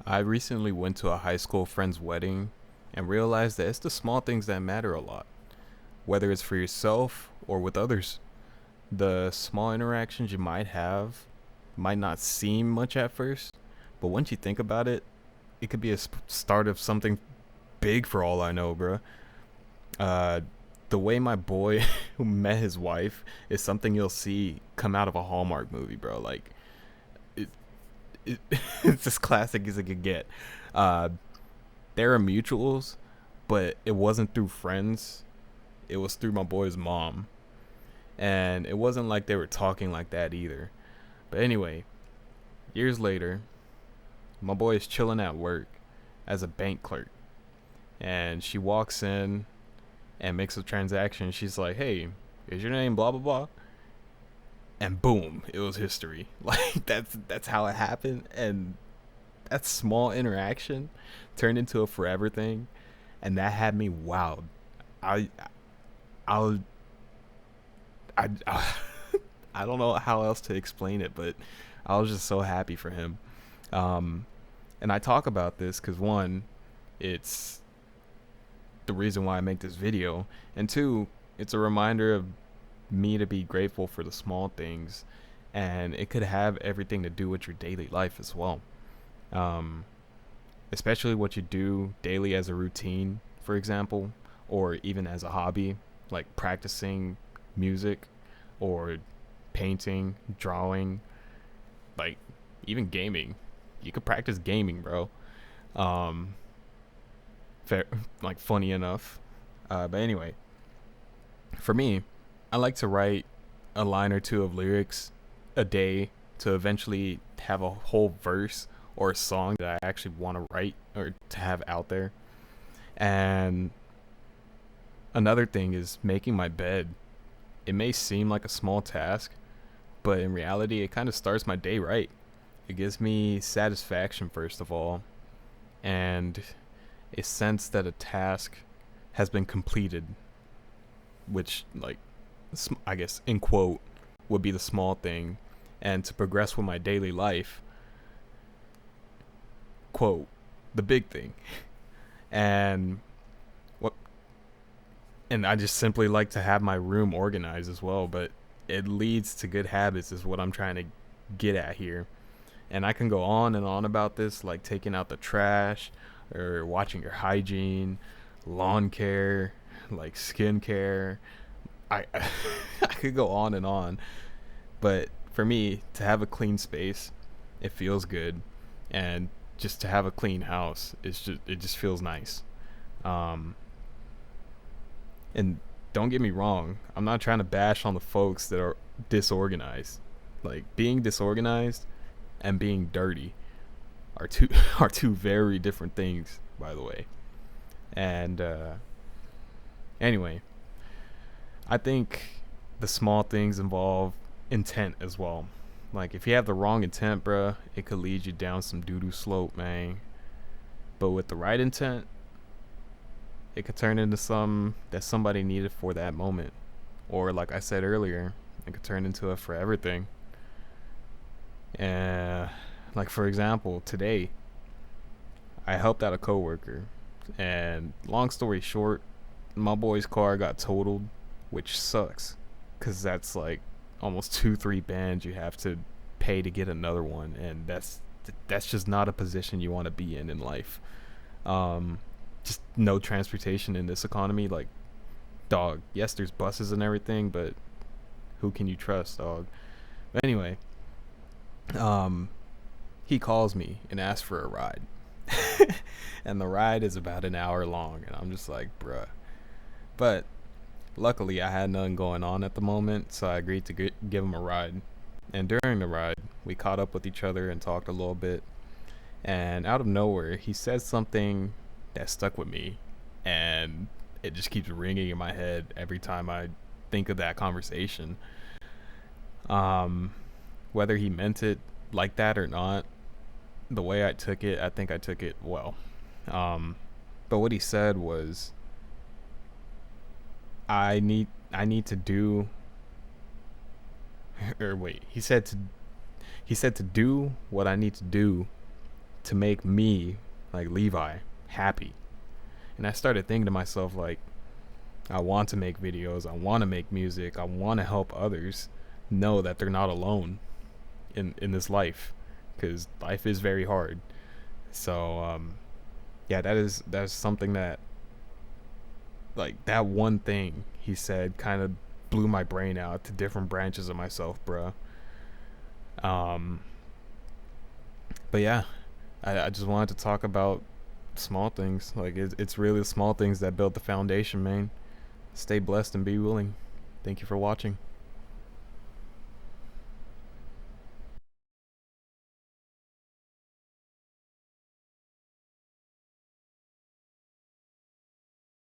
I recently went to a high school friend's wedding and realized that it's the small things that matter a lot, whether it's for yourself or with others. The small interactions you might have might not seem much at first, but once you think about it, it could be a start of something big for all I know, bro. Uh, the way my boy met his wife is something you'll see come out of a Hallmark movie, bro. Like, it, it it's as classic as it could get. Uh, there are mutuals, but it wasn't through friends. It was through my boy's mom. And it wasn't like they were talking like that either. But anyway, years later, my boy is chilling at work as a bank clerk. And she walks in and makes a transaction. She's like, "Hey, is your name blah blah blah?" And boom, it was history. Like that's how it happened. And that small interaction turned into a forever thing, and that had me wowed. I I I I don't know how else to explain it, but I was just so happy for him. Um, and I talk about this because one, it's the reason why I make this video, and two, it's a reminder of me to be grateful for the small things, and it could have everything to do with your daily life as well. Um, Especially what you do daily as a routine, for example, or even as a hobby, like practicing music or painting, drawing, like even gaming. You could practice gaming, bro. Um, fair, like funny enough. But anyway, for me, I like to write a line or two of lyrics a day to eventually have a whole verse or a song that I actually want to write or to have out there. And another thing is making my bed. It may seem like a small task, but in reality, it kind of starts my day right. It gives me satisfaction, first of all, and a sense that a task has been completed, which, like, I guess, in quote, would be the small thing. And to progress with my daily life, quote, the big thing. And what and I just simply like to have my room organized as well, but it leads to good habits is what I'm trying to get at here. And I can go on and on about this, like taking out the trash or watching your hygiene, lawn care, like skin care. I I could go on and on, but for me to have a clean space, it feels good, and just to have a clean house, it just feels nice. Um, and don't get me wrong, I'm not trying to bash on the folks that are disorganized. Like being disorganized and being dirty are two are two very different things, by the way. And anyway, I think the small things involve intent as well. Like if you have the wrong intent, bruh, it could lead you down some doo doo slope, man. But with the right intent, it could turn into some that somebody needed for that moment. Or like I said earlier, it could turn into a forever thing. And like for example, today I helped out a coworker, and long story short, my boy's car got totaled, which sucks, cause that's like almost 2-3 bands you have to pay to get another one, and that's just not a position you want to be in life. Um, just no transportation in this economy, like dog. Yes, there's buses and everything, but who can you trust, dog? But anyway, um, he calls me and asks for a ride. And the ride is about an hour long, and I'm just like, bruh. But luckily, I had nothing going on at the moment, so I agreed to give him a ride. And during the ride, we caught up with each other and talked a little bit. And out of nowhere, he said something that stuck with me, and it just keeps ringing in my head every time I think of that conversation. Um, Whether he meant it like that or not, the way I took it, I think I took it well. Um, but what he said was, I need to do, or wait, he said to do what I need to do to make me, like Levi, happy. And I started thinking to myself, like, I want to make videos, I want to make music, I want to help others know that they're not alone in this life, because life is very hard. So yeah, that's something that, like, that one thing he said kind of blew my brain out to different branches of myself, bro. Um, but yeah, I just wanted to talk about small things. Like, it's really the small things that build the foundation, man. Stay blessed and be willing. Thank you for watching.